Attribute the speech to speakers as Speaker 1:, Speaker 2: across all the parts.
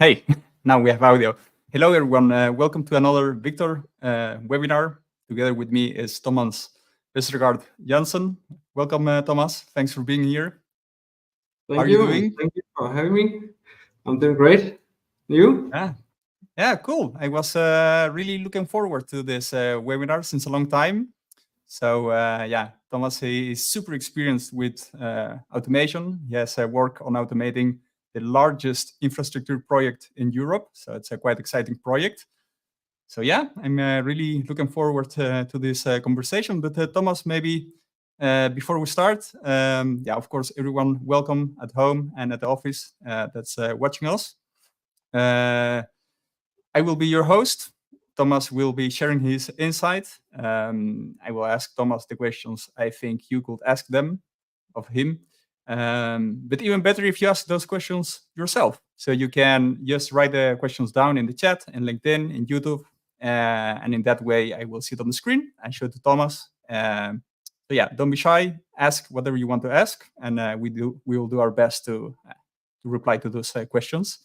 Speaker 1: Hey, now we have audio. Hello, everyone. Welcome to another Victor webinar. Together with me is Thomas Westergaard Janssen. Welcome, Thomas. Thanks for being here.
Speaker 2: Thank
Speaker 1: How are you
Speaker 2: you.
Speaker 1: doing?
Speaker 2: Thank you for having me. I'm doing great. You?
Speaker 1: Yeah, cool. I was really looking forward to this webinar since a long time. So yeah, Thomas is super experienced with automation. He has work on automating the largest infrastructure project in Europe. So it's a quite exciting project. So yeah, I'm really looking forward to this conversation. But Thomas, maybe before we start, yeah, of course, everyone welcome at home and at the office that's watching us. I will be your host. Thomas will be sharing his insight. I will ask Thomas the questions I think you could ask them of him. But even better if you ask those questions yourself. So you can just write the questions down in the chat, in LinkedIn, in YouTube. And in that way, I will see it on the screen and show it to Thomas. So yeah, don't be shy. Ask whatever you want to ask. And we will do our best to reply to those questions.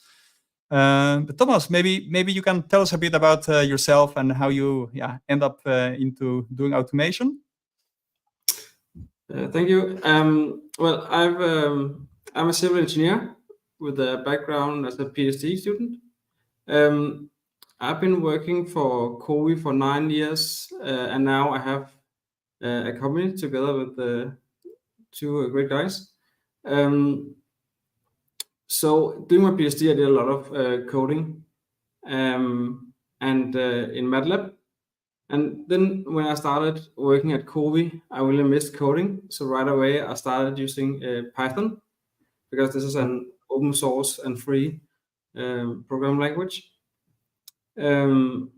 Speaker 1: But Thomas, maybe you can tell us a bit about yourself and how you end up into doing automation.
Speaker 2: Thank you. Well, I'm a civil engineer with a background as a PhD student. I've been working for COWI for 9 years, and now I have a company together with two great guys. So doing my PhD, I did a lot of coding and in MATLAB. And then when I started working at COWI, I really missed coding. So right away, I started using Python because this is an open source and free programming language. And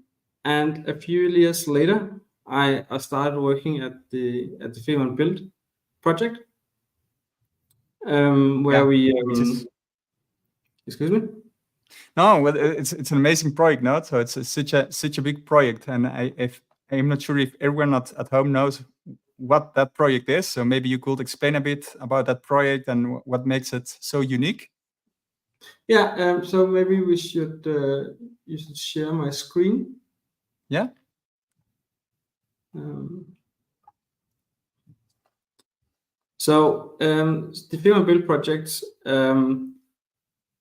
Speaker 2: a few years later, I started working at the Fehmarn Build project, where we excuse me.
Speaker 1: No, well, it's an amazing project, no? So it's such a big project, and I'm not sure if everyone at home knows what that project is. So maybe you could explain a bit about that project and what makes it so unique.
Speaker 2: Yeah. So maybe you should share my screen.
Speaker 1: Yeah.
Speaker 2: So the Fehmarn Build project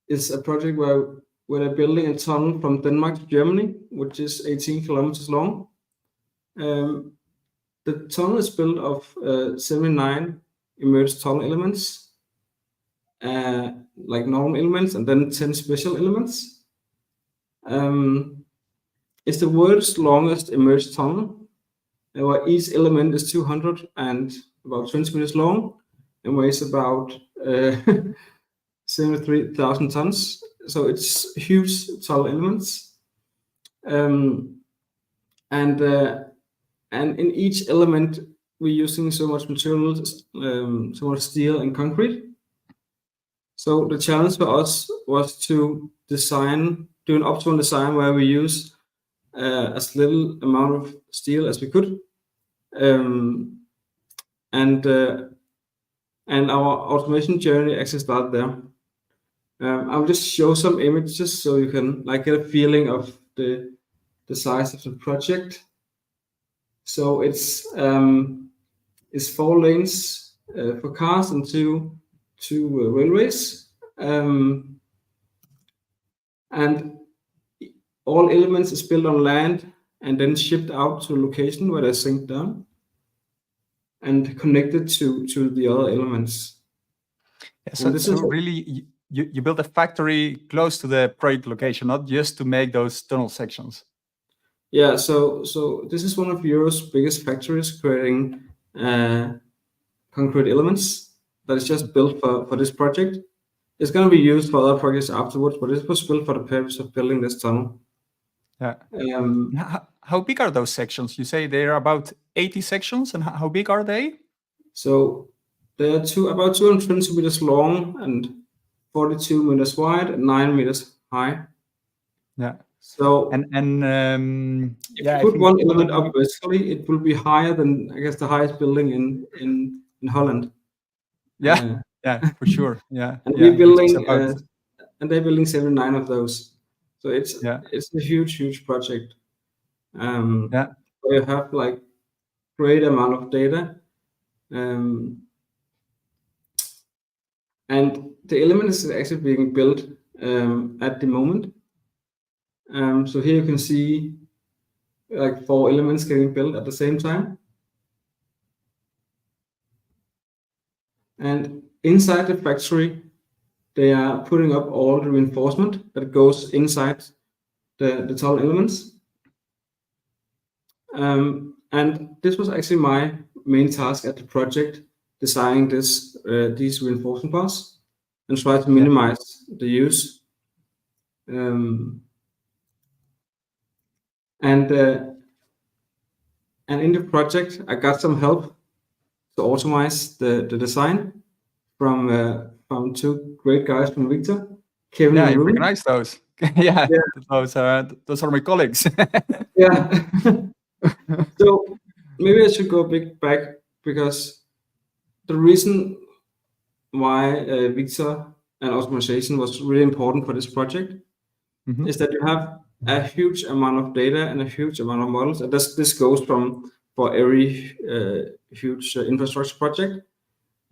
Speaker 2: is a project where they're building a tunnel from Denmark to Germany, which is 18 kilometers long. The tunnel is built of 79 emerged tunnel elements, like normal elements, and then 10 special elements. It's the world's longest emerged tunnel, where each element is 200 and about 20 meters long and weighs about 73,000 tons. So it's huge tunnel elements. And in each element, we're using so much materials, so much steel and concrete. So the challenge for us was to do an optimal design where we use as little amount of steel as we could. And our automation journey actually started there. I'll just show some images so you can get a feeling of the size of the project. So it's 4 lanes for cars and two railways, and all elements is built on land and then shipped out to a location where they're synced down and connected to the other elements.
Speaker 1: Yeah, so really, you built a factory close to the project location, not just to make those tunnel sections.
Speaker 2: Yeah, so this is one of Europe's biggest factories creating concrete elements that is just built for this project. It's going to be used for other projects afterwards, but it was built for the purpose of building this tunnel.
Speaker 1: Yeah. How big are those sections? You say there are about 80 sections, and how big are they?
Speaker 2: So they are about 220 meters long and 42 meters wide and 9 meters high.
Speaker 1: Yeah.
Speaker 2: So
Speaker 1: if
Speaker 2: you put one element up vertically, it will be higher than, I guess, the highest building in Holland.
Speaker 1: Yeah, yeah, for sure. Yeah.
Speaker 2: And we're building and they're building 79 of those. So it's
Speaker 1: Yeah.
Speaker 2: a huge project.
Speaker 1: Yeah.
Speaker 2: Where you have like great amount of data, and the element is actually being built at the moment. So here you can see like 4 elements getting built at the same time. And inside the factory, they are putting up all the reinforcement that goes inside the tunnel elements. And this was actually my main task at the project, designing these reinforcement bars and try to minimize the use. And in the project, I got some help to optimize the design from 2 great guys from Victor, Kevin
Speaker 1: Yeah,
Speaker 2: and
Speaker 1: I
Speaker 2: Ruben.
Speaker 1: recognize those. Yeah, those are my colleagues.
Speaker 2: Yeah. So maybe I should go a bit back, because the reason why Victor and optimization was really important for this project is that you have a huge amount of data and a huge amount of models. And this goes for every huge infrastructure project.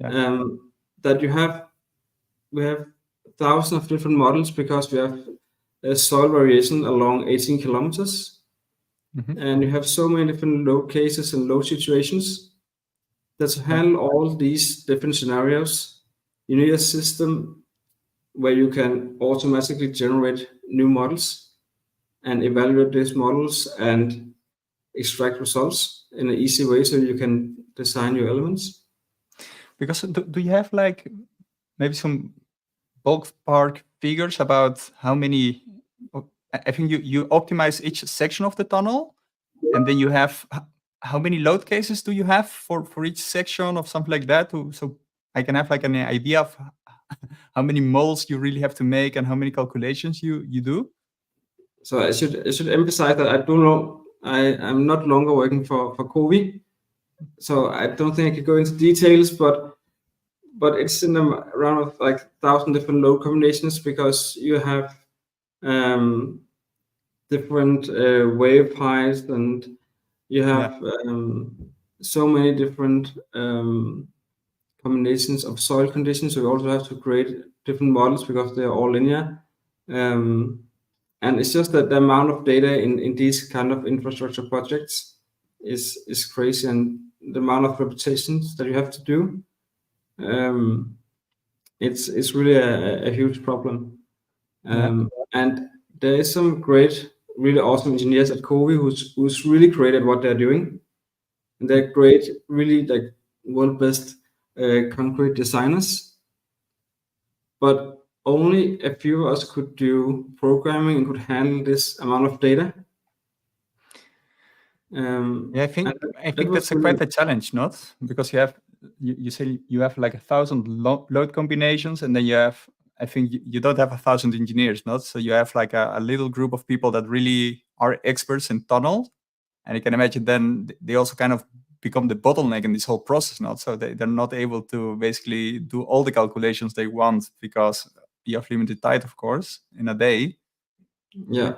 Speaker 2: That we have thousands of different models, because we have soil variation along 18 kilometers. And you have so many different load cases and load situations that to handle all these different scenarios, you need a system where you can automatically generate new models and evaluate these models and extract results in an easy way, so you can design your elements.
Speaker 1: Because do you have like maybe some ballpark figures about how many? I think you optimize each section of the tunnel, and then you have how many load cases do you have for each section of something like that? So I can have like an idea of how many models you really have to make and how many calculations you do.
Speaker 2: So I should emphasize that I don't know. I'm not longer working for Covey, so I don't think I could go into details, but it's in around of like 1,000 different load combinations, because you have different wave heights, and you have so many different combinations of soil conditions. So you also have to create different models, because they are all linear. And it's just that the amount of data in these kind of infrastructure projects is crazy, and the amount of repetitions that you have to do, it's really a huge problem. And there is some great, really awesome engineers at Covey who's really great at what they're doing, and they're great, really like world best concrete designers. But only a few of us could do programming and could handle this amount of data.
Speaker 1: I think that's quite a challenge, not? Because you say you have like 1,000 load combinations, and then you have, I think you don't have 1,000 engineers, not? So you have like a little group of people that really are experts in tunnel, and you can imagine then they also kind of become the bottleneck in this whole process, not? So they're not able to basically do all the calculations they want, because you have limited time, of course, in a day.
Speaker 2: Yeah.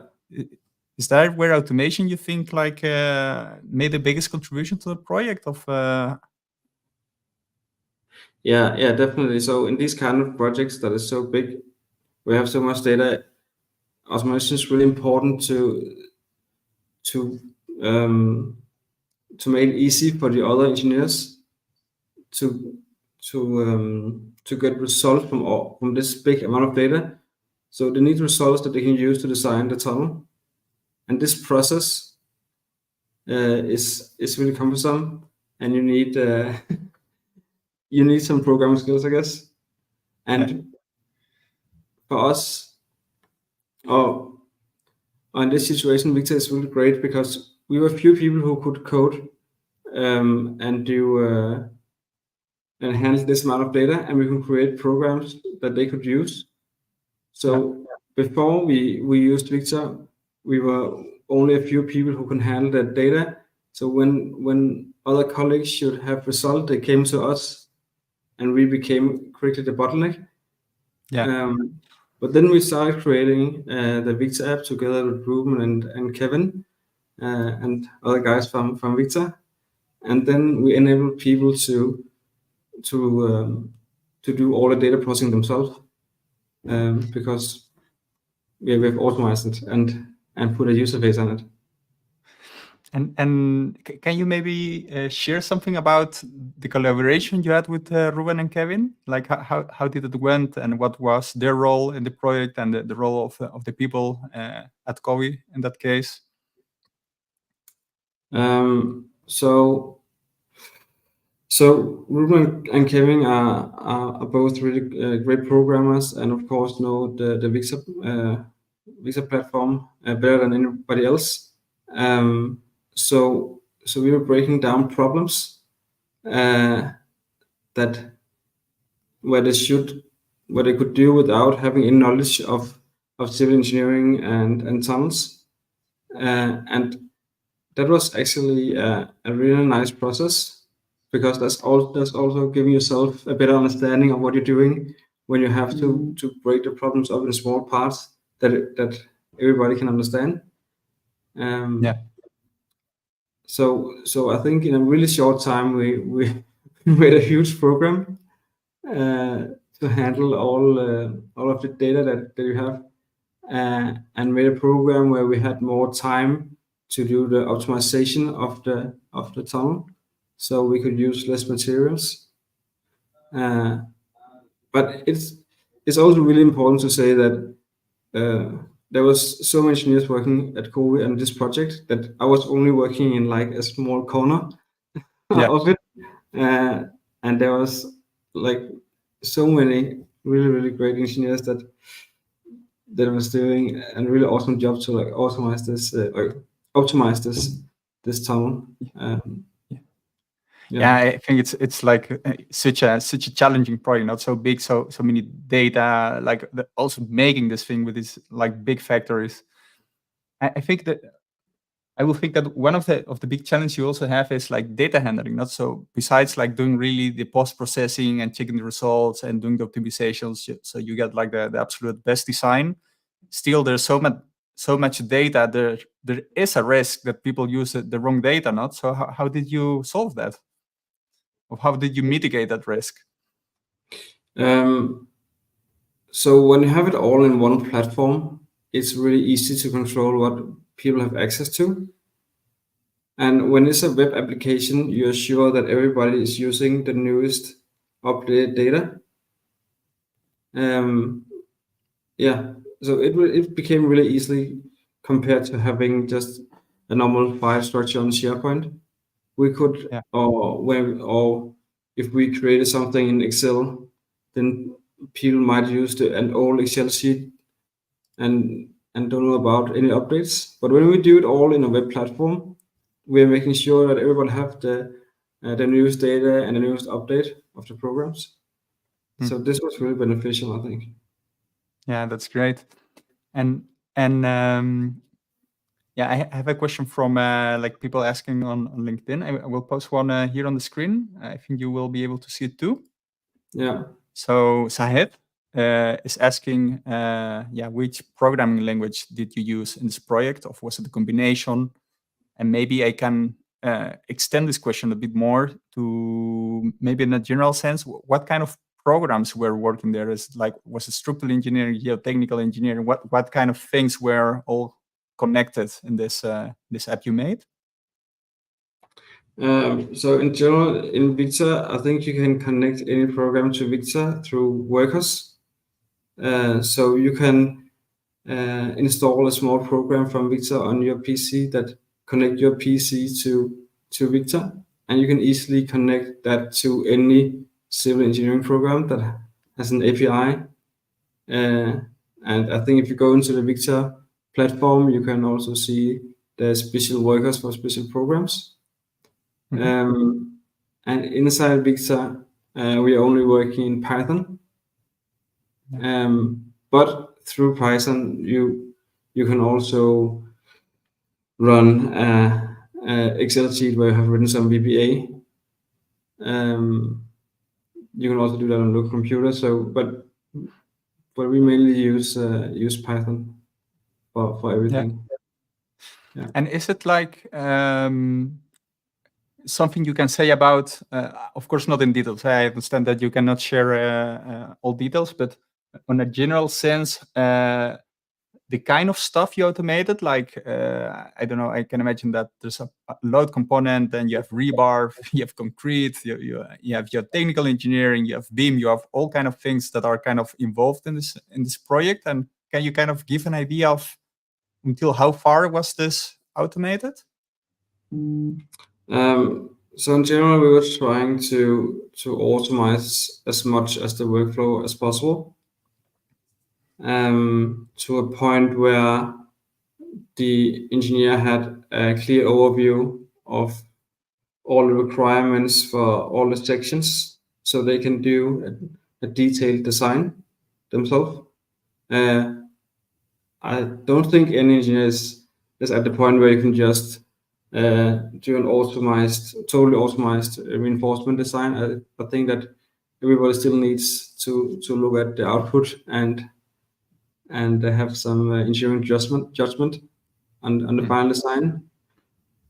Speaker 1: Is that where automation, you think, like made the biggest contribution to the project of?
Speaker 2: Yeah, definitely. So in these kind of projects that is so big, we have so much data, automation is really important to make it easy for the other engineers to get results from this big amount of data. So they need results that they can use to design the tunnel, and this process is really cumbersome, and you need some programming skills, I guess. And for us, in this situation, Victor is really great, because we were few people who could code and do and handle this amount of data, and we can create programs that they could use. So before we used Victor, we were only a few people who can handle that data. So when other colleagues should have result, they came to us, and we became quickly the bottleneck. But then we started creating the Victor app together with Ruben and Kevin and other guys from Victor, and then we enabled people to do all the data processing themselves because we have optimized it and put a user face on it.
Speaker 1: And can you maybe share something about the collaboration you had with Ruben and Kevin? Like how did it went, and what was their role in the project, and the role of the people at Kowi in that case?
Speaker 2: So Ruben and Kevin are both really great programmers, and of course know the Victor platform better than anybody else. So we were breaking down problems that where they could do without having any knowledge of civil engineering and tunnels, and that was actually a really nice process, because that's also giving yourself a better understanding of what you're doing when you have to break the problems up in small parts that everybody can understand.
Speaker 1: Yeah.
Speaker 2: So I think in a really short time we made a huge program to handle all of the data that you have, and made a program where we had more time to do the optimization of the tunnel, so we could use less materials. But it's also really important to say that there was so many engineers working at Kowi on this project that I was only working in like a small corner of it, and there was like so many really great engineers that was doing a really awesome job to like optimize this tunnel.
Speaker 1: Yeah, I think it's like such a challenging project, not so big, so many data, like also making this thing with these like big factories. I think that I will think that one of the big challenges you also have is like data handling. Not so, besides like doing really the post processing and checking the results and doing the optimizations, so you get like the absolute best design. Still, there's so much data. There is a risk that people use the wrong data. Not so. How did you solve that? Or how did you mitigate that risk?
Speaker 2: So when you have it all in one platform, it's really easy to control what people have access to. And when it's a web application, you're sure that everybody is using the newest updated data. So it became really easily compared to having just a normal file structure on SharePoint. We could, or if we created something in Excel, then people might use an old Excel sheet and don't know about any updates. But when we do it all in a web platform, we're making sure that everyone have the newest data and the newest update of the programs. So this was really beneficial, I think.
Speaker 1: Yeah, that's great. And yeah, I have a question from like people asking on LinkedIn. I will post one here on the screen. I think you will be able to see it too.
Speaker 2: Yeah.
Speaker 1: So Sahid is asking, which programming language did you use in this project, or was it a combination? And maybe I can extend this question a bit more to maybe in a general sense, what kind of programs were working there? Was it structural engineering, geotechnical engineering? What kind of things were all connected in this app you made?
Speaker 2: So in general, in Victor, I think you can connect any program to Victor through workers. So you can install a small program from Victor on your PC that connect your PC to Victor, and you can easily connect that to any civil engineering program that has an API. And I think if you go into the Victor platform, you can also see the special workers for special programs. And inside Victor, we are only working in Python. But through Python, you can also run a Excel sheet where you have written some VBA. You can also do that on a local computer. But we mainly use Python for everything.
Speaker 1: And is it like something you can say about, of course, not in details. I understand that you cannot share all details, but on a general sense, the kind of stuff you automated, like, I don't know, I can imagine that there's a load component, and you have rebar, you have concrete, you have your technical engineering, you have BIM, you have all kind of things that are kind of involved in this project. And can you kind of give an idea of until how far was this automated?
Speaker 2: So in general, we were trying to automate as much as the workflow as possible, to a point where the engineer had a clear overview of all the requirements for all the sections, so they can do a detailed design themselves. I don't think any engineer is at the point where you can just do an totally optimized reinforcement design. I think that everybody still needs to look at the output and have some engineering judgment on the final design.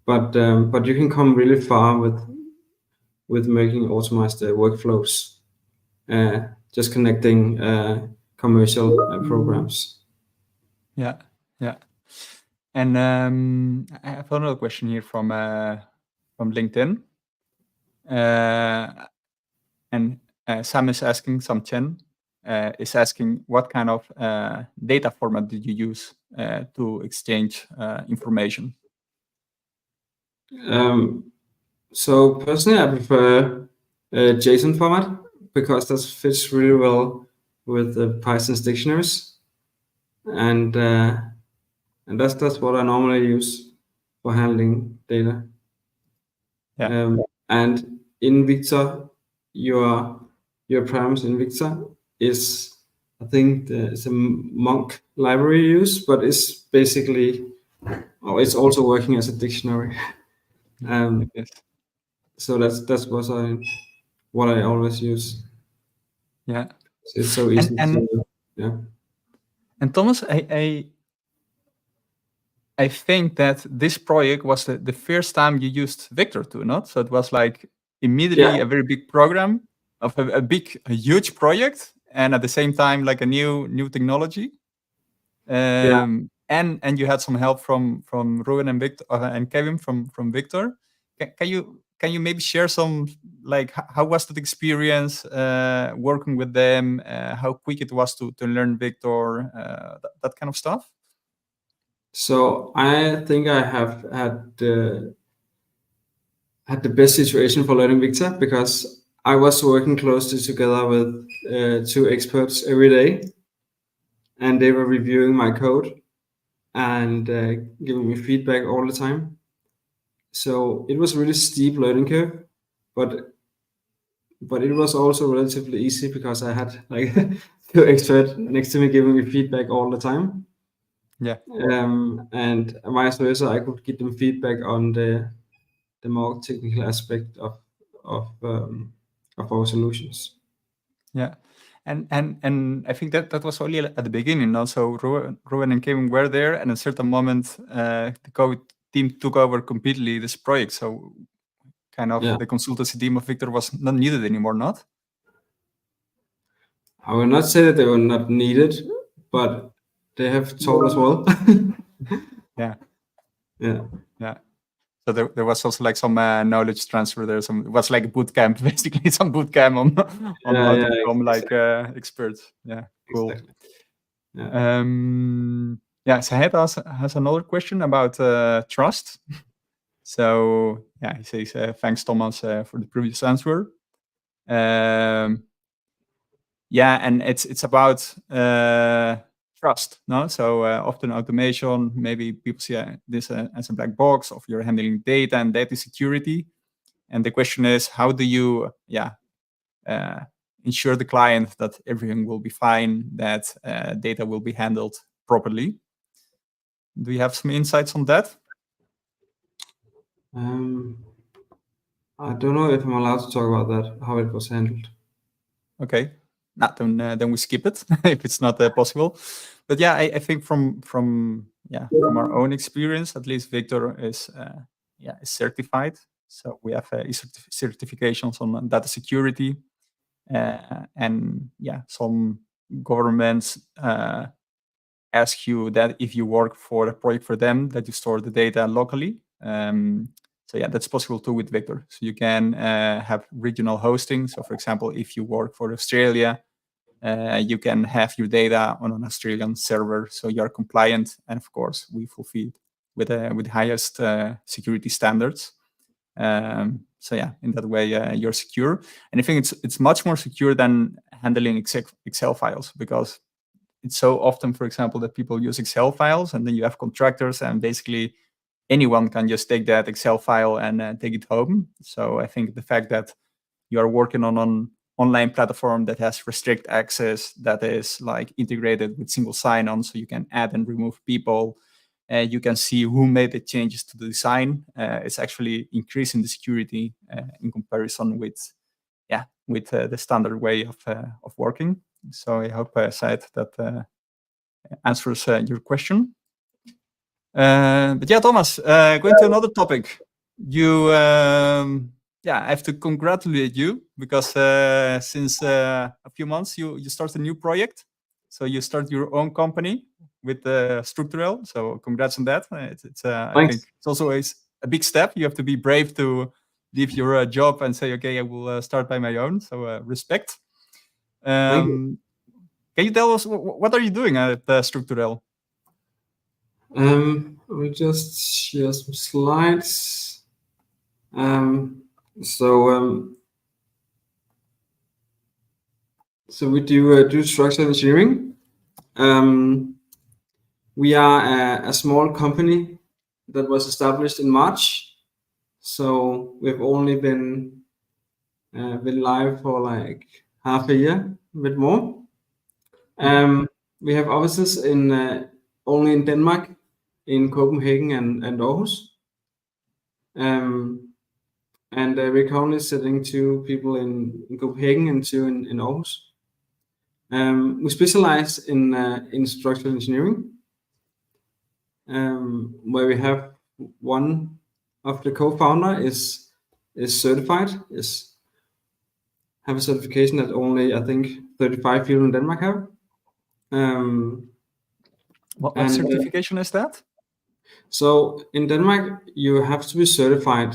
Speaker 2: But you can come really far with making optimized workflows, just connecting commercial programs.
Speaker 1: Yeah. And I have another question here from LinkedIn. And Sam is asking, Sam Chen is asking, what kind of data format did you use to exchange information?
Speaker 2: So personally, I prefer JSON format because that fits really well with the Python's dictionaries, and that's what I normally use for handling data.
Speaker 1: Yeah.
Speaker 2: And in Victor, your params in Victor is, I think, it's a Monk library you use, but it's basically, it's also working as a dictionary.
Speaker 1: Yes.
Speaker 2: So that's what I always use.
Speaker 1: Yeah.
Speaker 2: It's so easy to do. Yeah.
Speaker 1: And Thomas, I think that this project was the first time you used Victor too, not? So it was like immediately a very big program of a huge project, and at the same time like a new technology. And you had some help from Ruben and Victor and Kevin from Victor. Can you maybe share some, like, how was that experience working with them? How quick it was to learn Victor, that kind of stuff?
Speaker 2: So I think I have had the best situation for learning Victor because I was working closely together with two experts every day, and they were reviewing my code and giving me feedback all the time. So it was a really steep learning curve, but it was also relatively easy because I had like two experts next to me giving me feedback all the time.
Speaker 1: Yeah.
Speaker 2: And vice versa, I could give them feedback on the more technical aspect of our solutions.
Speaker 1: Yeah. And I think that was only at the beginning. Also, Ruben and Kevin were there, and at a certain moment, the code team took over completely this project. So, kind of the consultancy team of Victor was not needed anymore, not?
Speaker 2: I will not say that they were not needed, but they have taught us well.
Speaker 1: Yeah.
Speaker 2: Yeah.
Speaker 1: So there was also like some knowledge transfer there. It was like a boot camp, basically some boot camp on how to become like experts. Yeah, cool.
Speaker 2: Exactly. Yeah.
Speaker 1: Sahed has another question about trust. So yeah, he says thanks Thomas for the previous answer. Yeah, and it's about trust, no? So often automation, maybe people see this as a black box of you're handling data and data security. And the question is, how do you, ensure the client that everything will be fine, that data will be handled properly? Do you have some insights on that?
Speaker 2: I don't know if I'm allowed to talk about that, how it was handled.
Speaker 1: Okay. then we skip it if it's not possible. But yeah, I think from our own experience, at least Victor is certified. So we have certifications on data security, and some governments ask you that if you work for a project for them, that you store the data locally. So yeah, that's possible too with Victor. So you can have regional hosting. So for example, if you work for Australia, you can have your data on an Australian server, so you're compliant. And of course, we fulfill with highest security standards. So yeah, in that way, you're secure. And I think it's much more secure than handling Excel files, because it's so often, for example, that people use Excel files, and then you have contractors, and basically anyone can just take that Excel file and take it home. So I think the fact that you are working on an online platform that has restrict access, that is like integrated with single sign-on, so you can add and remove people, you can see who made the changes to the design. It's actually increasing the security in comparison with the standard way of working. So I hope, Syed, that answers your question. But yeah, Thomas, going to another topic. I have to congratulate you, because since a few months you start a new project. So you start your own company with Structurel. So congrats on that. I think it's also a big step. You have to be brave to leave your job and say, okay, I will start by my own. So respect.
Speaker 2: Thank you.
Speaker 1: Can you tell us what are you doing at Structurel?
Speaker 2: We'll just share some slides. So we do structural engineering. We are a small company that was established in March. So we've only been live for like half a year, a bit more. We have offices only in Denmark, in Copenhagen and Aarhus. And we're currently sitting 2 people in Copenhagen and 2 in Aarhus. We specialize in structural engineering, where we have one of the co-founder is certified, have a certification that only, I think, 35 people in Denmark have.
Speaker 1: What certification is that?
Speaker 2: So in Denmark, you have to be certified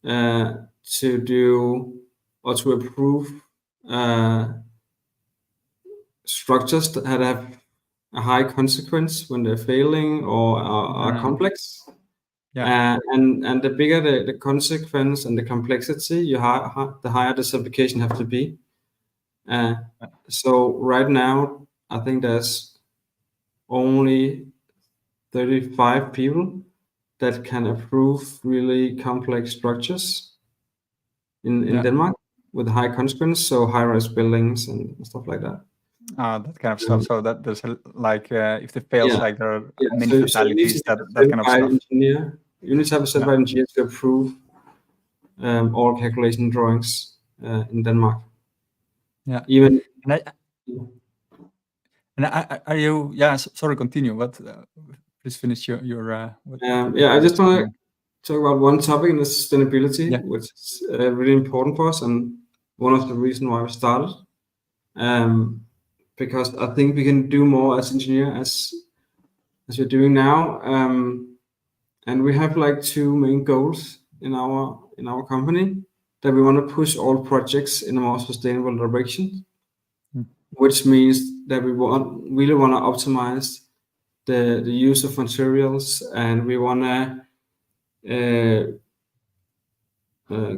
Speaker 2: to do or to approve structures that have a high consequence when they're failing or are complex. Yeah. And the bigger the consequence and the complexity, the higher the certification have to be. So right now, I think there's only 35 people that can approve really complex structures in Denmark with high consequence, so high-rise buildings and stuff like that.
Speaker 1: That kind of stuff. So that there's if it fails, like there are many fatalities, that kind of stuff.
Speaker 2: Engineer. You need to have a certified engineer to approve all calculation drawings in Denmark.
Speaker 1: Yeah.
Speaker 2: Even.
Speaker 1: Are you? Yeah. Sorry. Continue. But please finish your.
Speaker 2: I just want to talk about one topic in the sustainability, which is really important for us, and one of the reasons why we started. Because I think we can do more as engineers as we're doing now, and we have like 2 main goals in our company, that we want to push all projects in a more sustainable direction, which means that we really want to optimize the use of materials, and we want to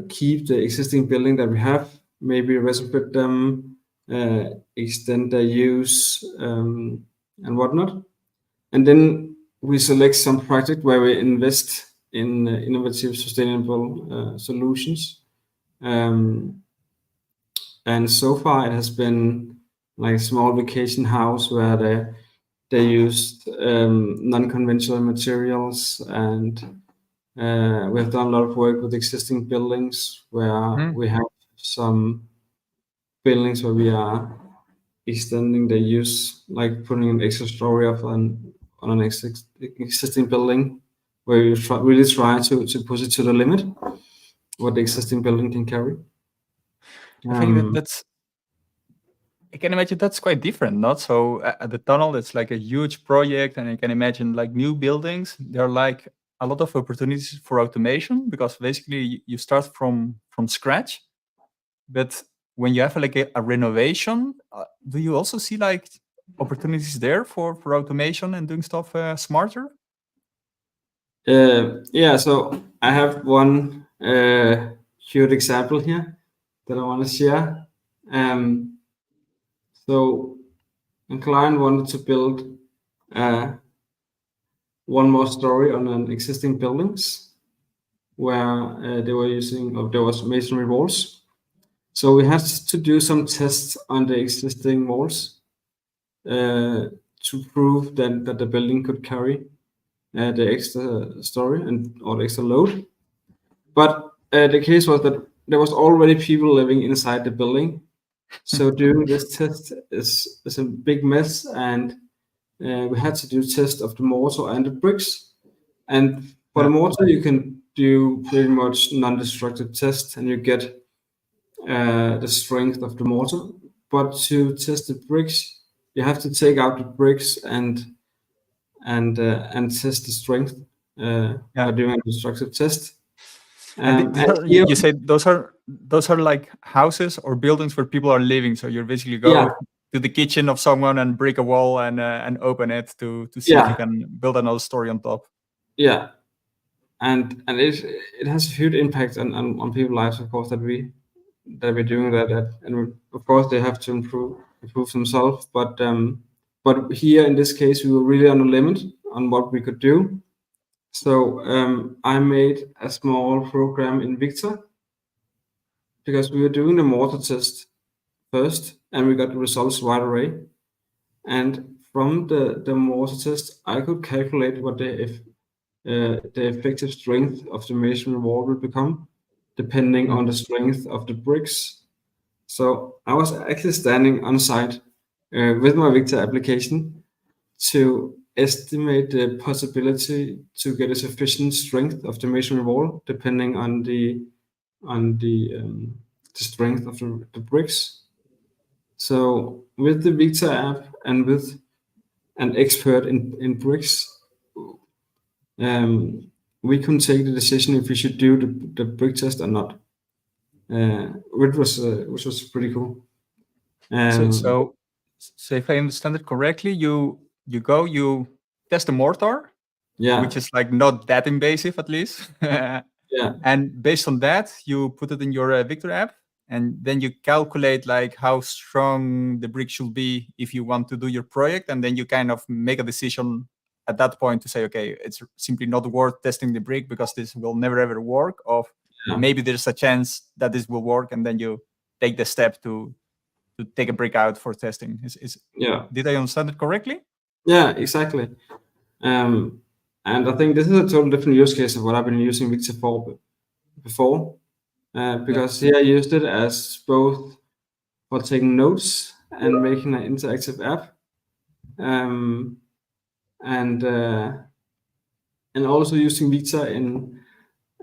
Speaker 2: keep the existing building that we have, maybe retrofit them, extend their use, and whatnot. And then we select some project where we invest in innovative, sustainable solutions. And so far it has been like a small vacation house where they used non-conventional materials, and we have done a lot of work with existing buildings where we have some buildings where we are extending the use, like putting an extra story on an existing building, where you really try to push it to the limit what the existing building can carry.
Speaker 1: I think that's. I can imagine that's quite different, not? So at the tunnel, it's like a huge project, and I can imagine like new buildings. There are like a lot of opportunities for automation because basically you start from scratch. But when you have like a renovation, do you also see like opportunities there for automation and doing stuff smarter?
Speaker 2: Yeah, so I have one cute example here that I want to share. So a client wanted to build one more story on an existing buildings where they were using, or there was masonry walls. So we had to do some tests on the existing walls to prove that the building could carry the extra story or the extra load. But the case was that there was already people living inside the building. So doing this test is a big mess, and we had to do test of the mortar and the bricks. And for the mortar, you can do pretty much non-destructive test, and you get the strength of the mortar. But to test the bricks, you have to take out the bricks and test the strength by doing a destructive test.
Speaker 1: You say those are like houses or buildings where people are living. So you're basically go to the kitchen of someone and break a wall and open it to see if you can build another story on top.
Speaker 2: Yeah, and it has a huge impact on people's lives, of course, that we're doing that, and of course they have to improve themselves. But here in this case, we were really on the limit on what we could do. So I made a small program in Victor because we were doing the mortar test first, and we got the results right away. And from the mortar test, I could calculate what the effective strength of the masonry wall will become, depending on the strength of the bricks. So I was actually standing on site with my Victor application to estimate the possibility to get a sufficient strength of the masonry wall, depending on the strength of the bricks. So with the Victor app and with an expert in bricks, we can take the decision if we should do the brick test or not, which was pretty cool.
Speaker 1: So if I understand it correctly, you test the mortar, which is like not that invasive at least. And based on that, you put it in your Victor app, and then you calculate like how strong the brick should be if you want to do your project, and then you kind of make a decision at that point to say, okay, it's simply not worth testing the brick because this will never ever work, or maybe there's a chance that this will work, and then you take the step to take a brick out for testing. Did I understand it correctly?
Speaker 2: Yeah, exactly. And I think this is a total different use case of what I've been using Victor for before, because here I used it as both for taking notes and making an interactive app, and also using Victor in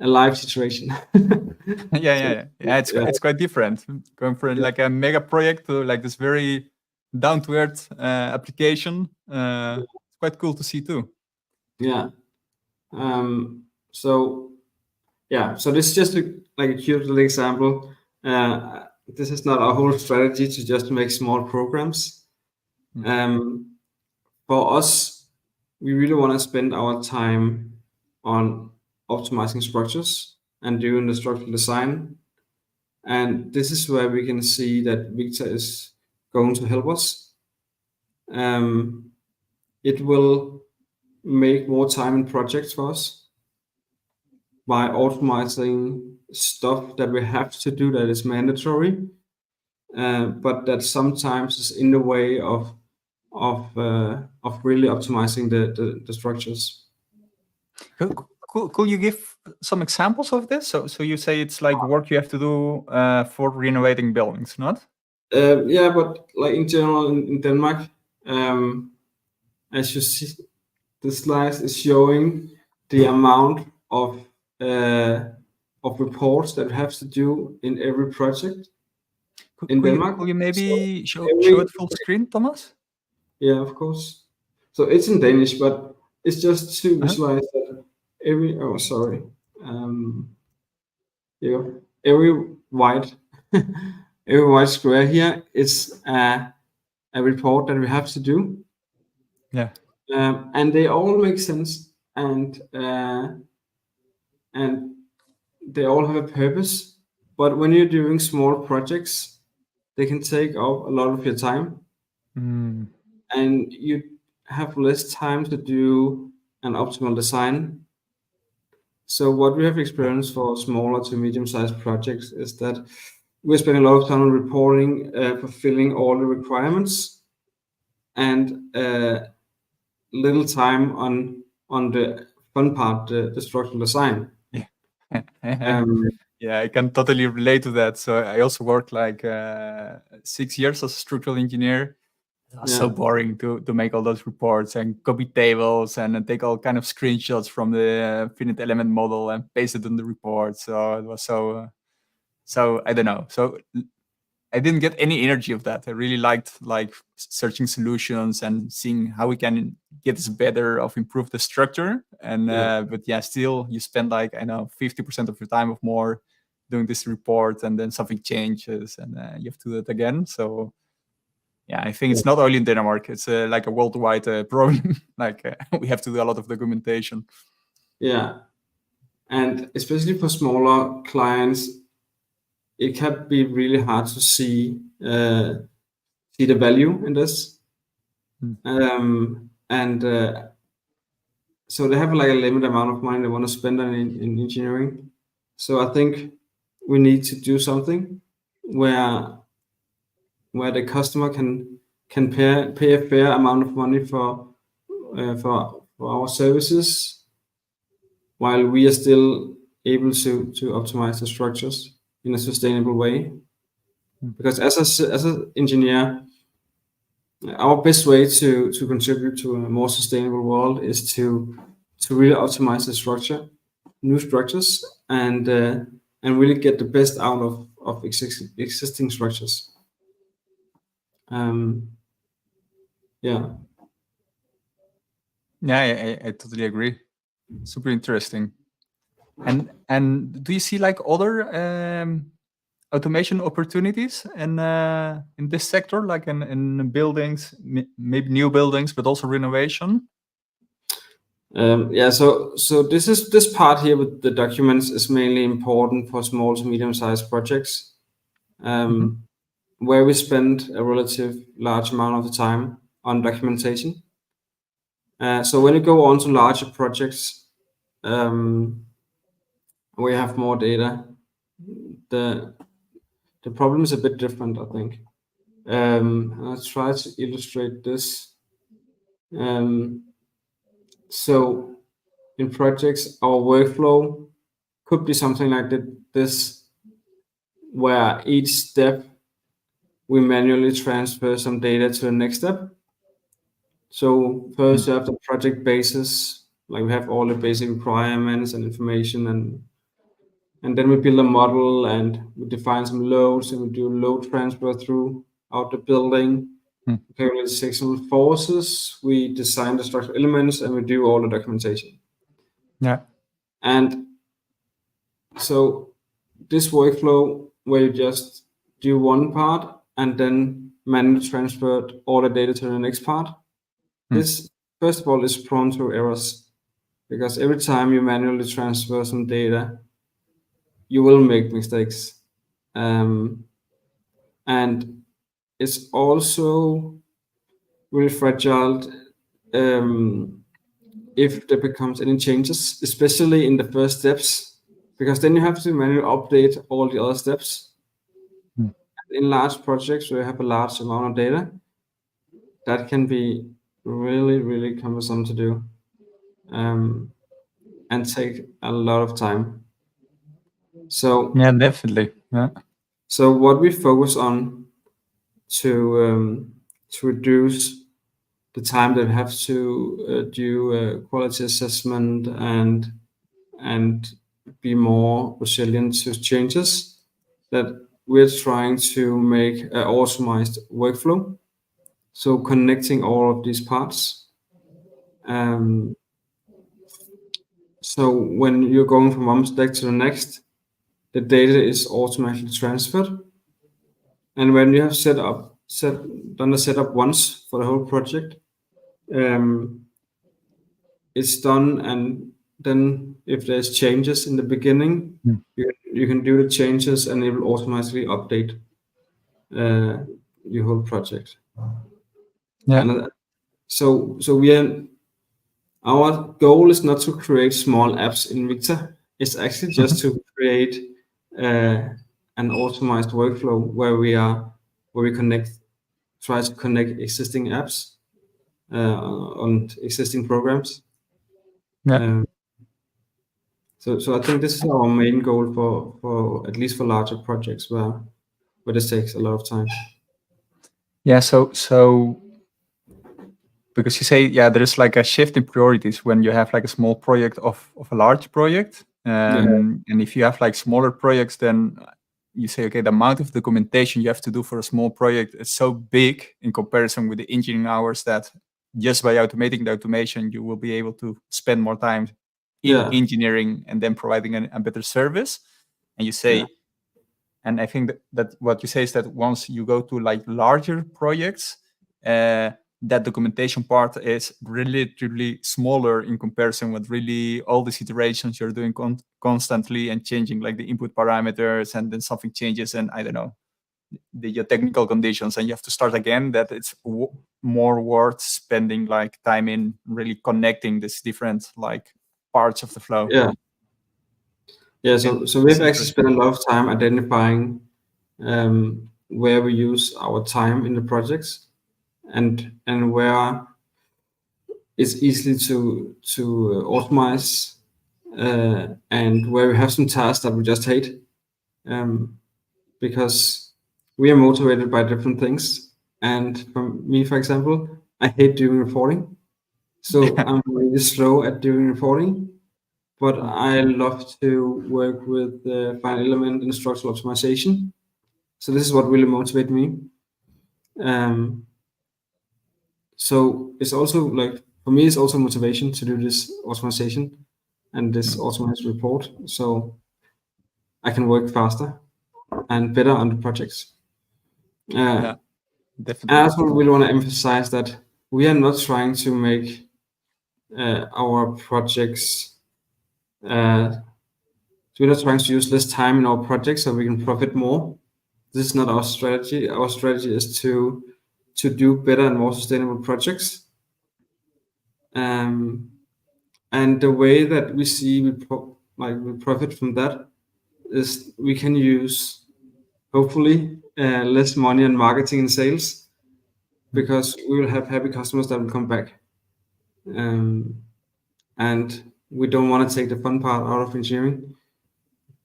Speaker 2: a live situation.
Speaker 1: It's quite different going from like a mega project to like this very down to earth application. It's quite cool to see too.
Speaker 2: So this is just like a cute little example. This is not our whole strategy to just make small programs. For us, we really want to spend our time on optimizing structures and doing the structural design. And this is where we can see that Victor is going to help us. It will make more time in projects for us by optimizing stuff that we have to do that is mandatory, but that sometimes is in the way of really optimizing the structures.
Speaker 1: Could you give some examples of this? So you say it's like work you have to do for renovating buildings, not?
Speaker 2: Yeah, but like in general in Denmark, as you see, the slide is showing the amount of reports that we have to do in every project in Denmark.
Speaker 1: Could you maybe show
Speaker 2: every-
Speaker 1: it full screen, Thomas?
Speaker 2: Yeah, of course. So it's in Danish, but it's just to visualize that every. Oh, sorry. Yeah, every white every white square here is a report that we have to do.
Speaker 1: Yeah.
Speaker 2: And they all make sense, and they all have a purpose. But when you're doing small projects, they can take up a lot of your time, and you have less time to do an optimal design. So what we have experienced for smaller to medium-sized projects is that we're spending a lot of time on reporting, fulfilling all the requirements, and little time on the fun part, the structural design.
Speaker 1: Yeah, I can totally relate to that. So I also worked like 6 years as a structural engineer. It was so boring to make all those reports and copy tables and take all kind of screenshots from the finite element model and paste it in the report. So it was so I don't know. So I didn't get any energy of that. I really liked like searching solutions and seeing how we can get this better of improve the structure. And but yeah, still you spend like I know 50% of your time or more doing this report, and then something changes and you have to do it again. So yeah, I think it's not only in Denmark; it's like a worldwide problem. Like we have to do a lot of documentation.
Speaker 2: Yeah, and especially for smaller clients, it can be really hard to see the value in this. And so they have like a limited amount of money they want to spend on in engineering. So I think we need to do something where the customer can pay a fair amount of money for our services, while we are still able to optimize the structures in a sustainable way. Because as an engineer, our best way to contribute to a more sustainable world is to really optimize the structure, new structures, and really get the best out of existing structures. Yeah.
Speaker 1: Yeah, I totally agree. Super interesting. And do you see like other automation opportunities in this sector, like in buildings, maybe new buildings, but also renovation?
Speaker 2: Yeah, so this part here with the documents is mainly important for small to medium-sized projects, where we spend a relative large amount of the time on documentation. So when you go on to larger projects, we have more data. The problem is a bit different, I think. I'll try to illustrate this. So in projects, our workflow could be something like this, where each step we manually transfer some data to the next step. So first you have the project basis, like we have all the basic requirements and information, and then we build a model and we define some loads and we do load transfer throughout the building. We calculate sectional forces, we design the structural elements, and we do all the documentation.
Speaker 1: Yeah.
Speaker 2: And so this workflow where you just do one part and then manually transfer all the data to the next part, this first of all is prone to errors, because every time you manually transfer some data, you will make mistakes. And it's also really fragile if there becomes any changes, especially in the first steps, because then you have to manually update all the other steps. In large projects where you have a large amount of data, that can be really, really cumbersome to do, and take a lot of time. So
Speaker 1: yeah, definitely. Yeah.
Speaker 2: So what we focus on to reduce the time they have to do quality assessment and be more resilient to changes, that we're trying to make an optimized workflow. So connecting all of these parts. So when you're going from one stack to the next, the data is automatically transferred. And when you have done the setup once for the whole project, it's done. And then if there's changes in the beginning, you can do the changes and it will automatically update your whole project.
Speaker 1: Yeah.
Speaker 2: And so our goal is not to create small apps in Victor. It's actually just to create an optimized workflow where we try to connect existing apps on existing programs.
Speaker 1: Yeah.
Speaker 2: So I think this is our main goal for at least for larger projects where this takes a lot of time.
Speaker 1: Yeah. So because you say, yeah, there's like a shift in priorities when you have like a small project of a large project. And if you have like smaller projects, then you say, okay, the amount of documentation you have to do for a small project is so big in comparison with the engineering hours that just by automating the automation, you will be able to spend more time in engineering and then providing a better service. And you say, and I think that what you say is that once you go to like larger projects, that documentation part is relatively smaller in comparison with really all these iterations you're doing constantly and changing like the input parameters, and then something changes and I don't know, your technical conditions, and you have to start again. That it's more worth spending like time in really connecting these different like parts of the flow.
Speaker 2: So we've actually spent a lot of time identifying where we use our time in the projects and where it's easy to optimize and where we have some tasks that we just hate, because we are motivated by different things. And for me, for example, I hate doing reporting. So I'm really slow at doing reporting, but I love to work with Final Element and structural optimization. So this is what really motivates me. So it's also like, for me, it's also motivation to do this optimization and this automated report, so I can work faster and better on the projects.
Speaker 1: Definitely.
Speaker 2: I also really want to emphasize that we are not trying to make our projects. We're not trying to use less time in our projects so we can profit more. This is not our strategy. Our strategy is to do better and more sustainable projects. And the way that we see we profit from that is we can use, hopefully, less money on marketing and sales, because we will have happy customers that will come back. And we don't want to take the fun part out of engineering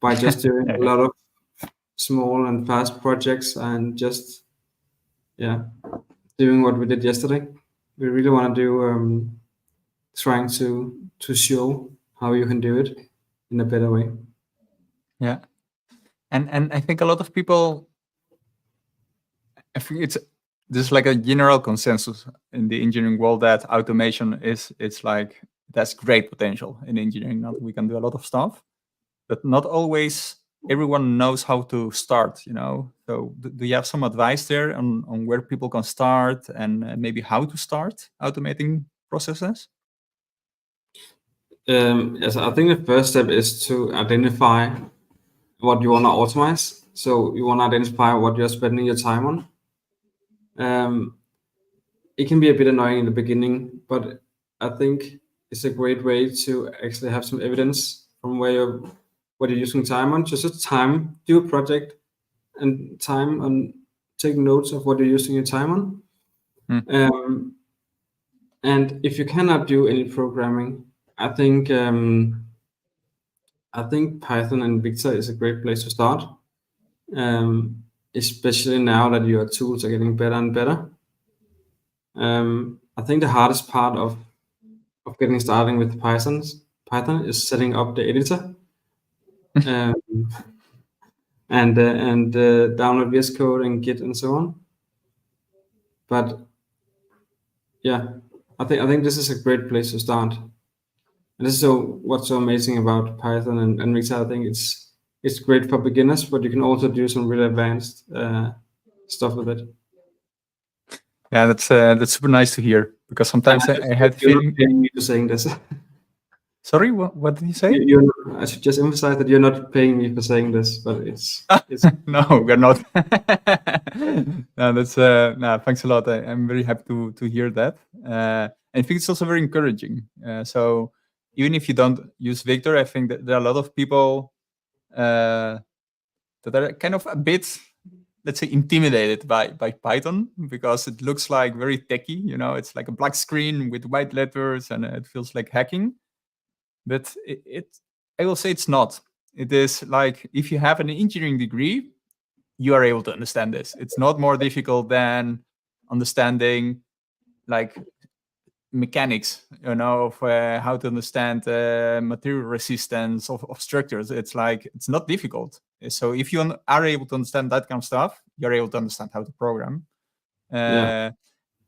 Speaker 2: by just doing a lot of small and fast projects and just doing what we did yesterday. We really want to do trying to show how you can do it in a better way.
Speaker 1: Yeah. And I think a lot of people, I think there's like a general consensus in the engineering world that automation it's like, that's great potential in engineering. Now we can do a lot of stuff, but not always everyone knows how to start, you know. So do you have some advice there on where people can start and maybe how to start automating processes?
Speaker 2: Yes, I think the first step is to identify what you want to optimize. So you want to identify what you're spending your time on. It can be a bit annoying in the beginning, but I think it's a great way to actually have some evidence from what you're using time on. Just do a project and time on, take notes of what you're using your time on. And if you cannot do any programming, I think Python and Victor is a great place to start. especially now that your tools are getting better and better. I think the hardest part of getting started with Python is setting up the editor and download VS Code and Git and so on. But yeah, I think this is a great place to start. And this is what's so amazing about Python and Mixer. I think it's great for beginners, but you can also do some really advanced stuff with it.
Speaker 1: Yeah, that's super nice to hear, because sometimes I had
Speaker 2: You're
Speaker 1: feeling.
Speaker 2: not paying me for saying this.
Speaker 1: Sorry, what did you say?
Speaker 2: I should just emphasize that you're not paying me for saying this, but it's
Speaker 1: No, we're not. No, that's no, thanks a lot. I'm very happy to hear that. I think it's also very encouraging. So even if you don't use Victor, I think that there are a lot of people that are kind of a bit, let's say, intimidated by Python, because it looks like very techy. It's like a black screen with white letters, and it feels like hacking. But I will say it's not. It is like, if you have an engineering degree, you are able to understand this. It's not more difficult than understanding like mechanics, of how to understand material resistance of structures. It's like, it's not difficult. So if you are able to understand that kind of stuff, you're able to understand how to program. And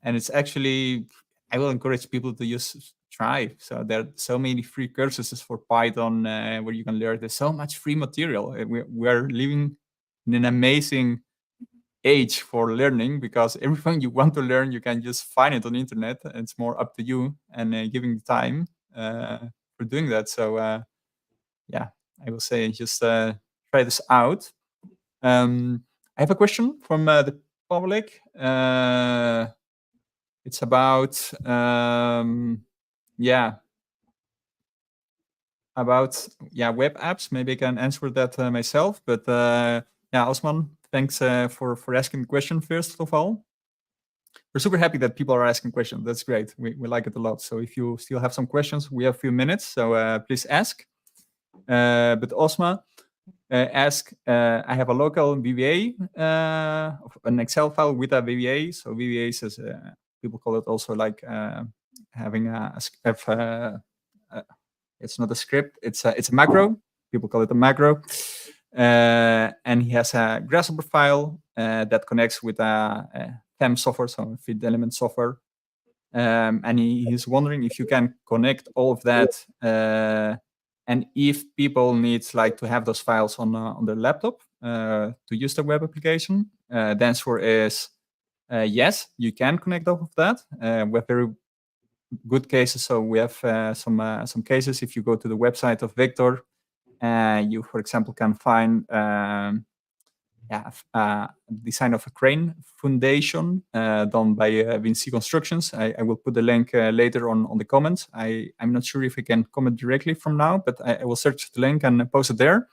Speaker 1: it's actually, I will encourage people to use Thrive. So there are so many free courses for Python where you can learn. There's so much free material. We're living in an amazing age for learning, because everything you want to learn, you can just find it on the internet. And it's more up to you and giving the time for doing that. So yeah, I will say just try this out. I have a question from the public. It's about web apps. Maybe I can answer that myself. But Osman, thanks for asking the question first of all. We're super happy that people are asking questions. That's great. We like it a lot. So if you still have some questions, we have a few minutes. So please ask. But Osman ask, I have a local VBA, an Excel file with a VBA. So VBA is, people call it also like having it's not a script, it's a macro. People call it a macro. And he has a Grasshopper file that connects with a FEM software, so Fit Element software. And he's wondering if you can connect all of that, and if people need to have those files on their laptop to use the web application. The answer is yes, you can connect all of that. We have very good cases. So we have some cases. If you go to the website of Victor, you, for example, can find design of a crane foundation done by Vinci Constructions. I will put the link later on the comments. I'm not sure if I can comment directly from now, but I will search the link and post it there.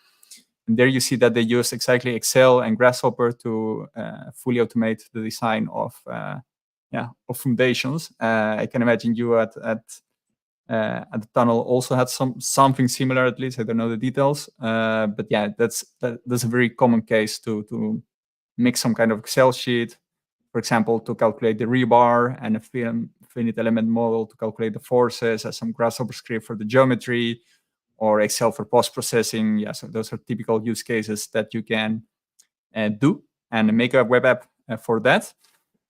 Speaker 1: And there you see that they use exactly Excel and Grasshopper to fully automate the design of foundations. I can imagine you at the tunnel also had something similar, at least. I don't know the details, but yeah, that's a very common case to make some kind of Excel sheet, for example, to calculate the rebar, and a finite element model to calculate the forces, as some Grasshopper script for the geometry, or Excel for post-processing. Yeah, so those are typical use cases that you can do and make a web app for that.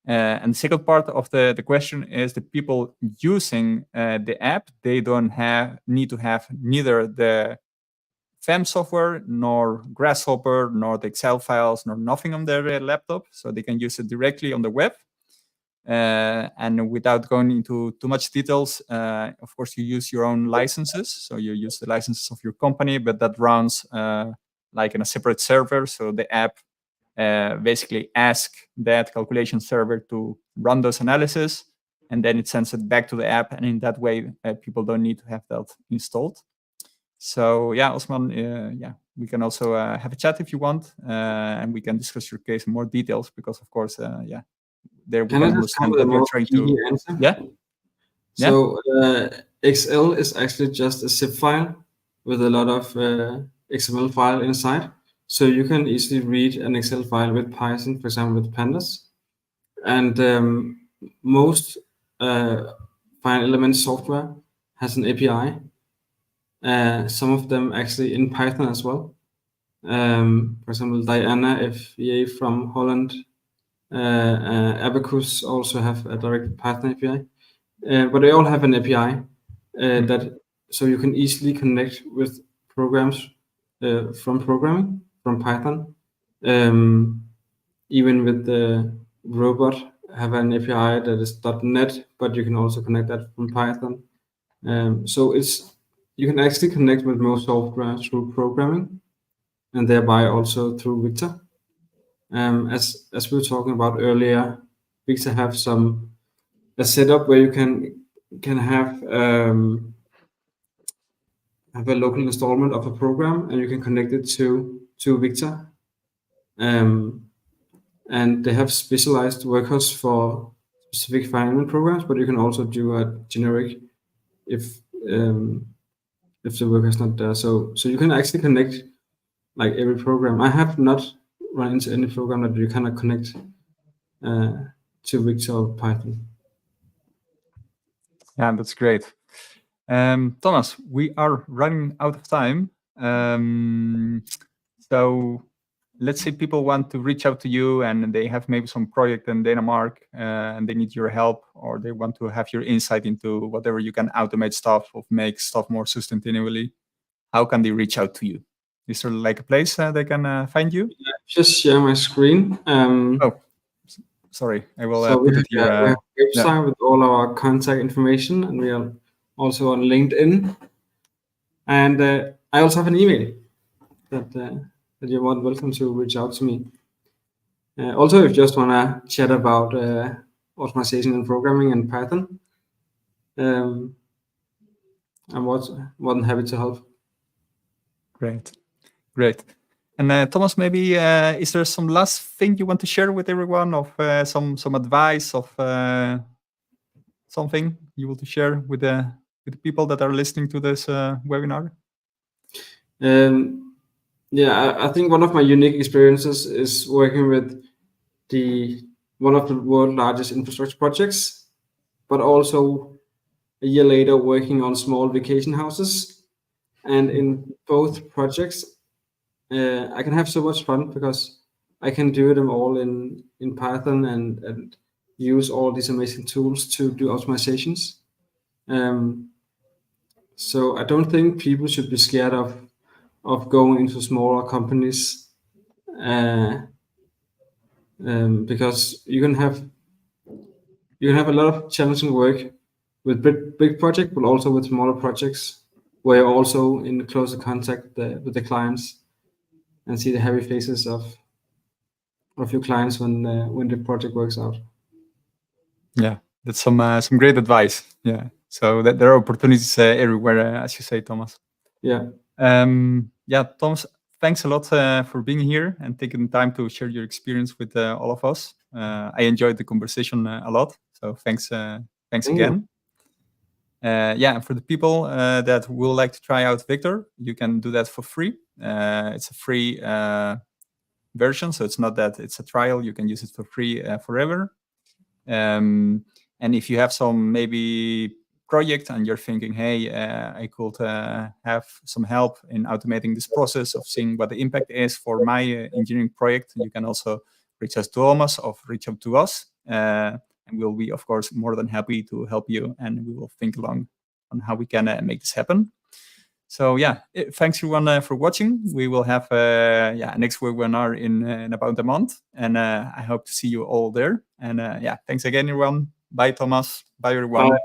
Speaker 1: And the second part of the question is the people using the app, they don't need to have neither the FEM software, nor Grasshopper, nor the Excel files, nor nothing on their laptop. So they can use it directly on the web. And without going into too much details, of course, you use your own licenses. So you use the licenses of your company, but that runs like in a separate server. So the app basically ask that calculation server to run those analysis, and then it sends it back to the app. And in that way, people don't need to have that installed. So yeah, Osman, we can also have a chat if you want, and we can discuss your case in more details, because of course, there we can understand what you're trying to.
Speaker 2: Answer?
Speaker 1: Yeah.
Speaker 2: So Excel is actually just a zip file with a lot of XML file inside. So you can easily read an Excel file with Python, for example, with pandas. And most Fine Elements software has an API. Some of them actually in Python as well. For example, Diana FEA from Holland, Abacus also have a direct Python API. But they all have an API that so you can easily connect with programs from programming from Python. Even with the robot have an API that is .NET, but you can also connect that from Python. So you can actually connect with most software through programming, and thereby also through Victor. As we were talking about earlier, Victor have a setup where you can have a local installment of a program, and you can connect it to Victor. And they have specialized workers for specific finance programs, but you can also do a generic if the worker is not there. So you can actually connect like every program. I have not run into any program that you cannot connect to Victor or Python.
Speaker 1: Yeah, that's great. Thomas, we are running out of time. So let's say people want to reach out to you and they have maybe some project in Denmark and they need your help, or they want to have your insight into whatever you can automate stuff or make stuff more sustainably. How can they reach out to you? Is there like a place they can find you?
Speaker 2: Just share my screen.
Speaker 1: Sorry, I will
Speaker 2: So
Speaker 1: put it here.
Speaker 2: We have a website with all our contact information, and we are also on LinkedIn. And I also have an email that you're more than welcome to reach out to me. Also, if you just want to chat about automation and programming and Python, I'm more than happy to help.
Speaker 1: Great. And Thomas, maybe is there some last thing you want to share with everyone of some advice of something you want to share with the people that are listening to this webinar?
Speaker 2: Yeah, I think one of my unique experiences is working with one of the world's largest infrastructure projects, but also a year later working on small vacation houses. And in both projects, I can have so much fun because I can do them all in Python and use all these amazing tools to do optimizations. So I don't think people should be scared of going into smaller companies because you can have a lot of challenging work with big projects, but also with smaller projects where you're also in closer contact with the clients and see the happy faces of your clients when the project works out.
Speaker 1: Yeah, that's some great advice. Yeah, so that there are opportunities everywhere, as you say, Thomas.
Speaker 2: Yeah.
Speaker 1: Yeah, Thomas, thanks a lot for being here and taking the time to share your experience with all of us. I enjoyed the conversation a lot, so thanks again. Yeah, and for the people that will like to try out Victor, you can do that for free. It's a free version, so it's not that it's a trial. You can use it for free forever. And if you have some maybe project and you're thinking, hey, I could have some help in automating this process of seeing what the impact is for my engineering project, you can also reach out to Thomas or reach out to us. And we'll be, of course, more than happy to help you, and we will think along on how we can make this happen. So yeah, thanks everyone for watching. We will have next webinar in about a month, and I hope to see you all there. And yeah, thanks again, everyone. Bye, Thomas. Bye, everyone.
Speaker 2: Bye.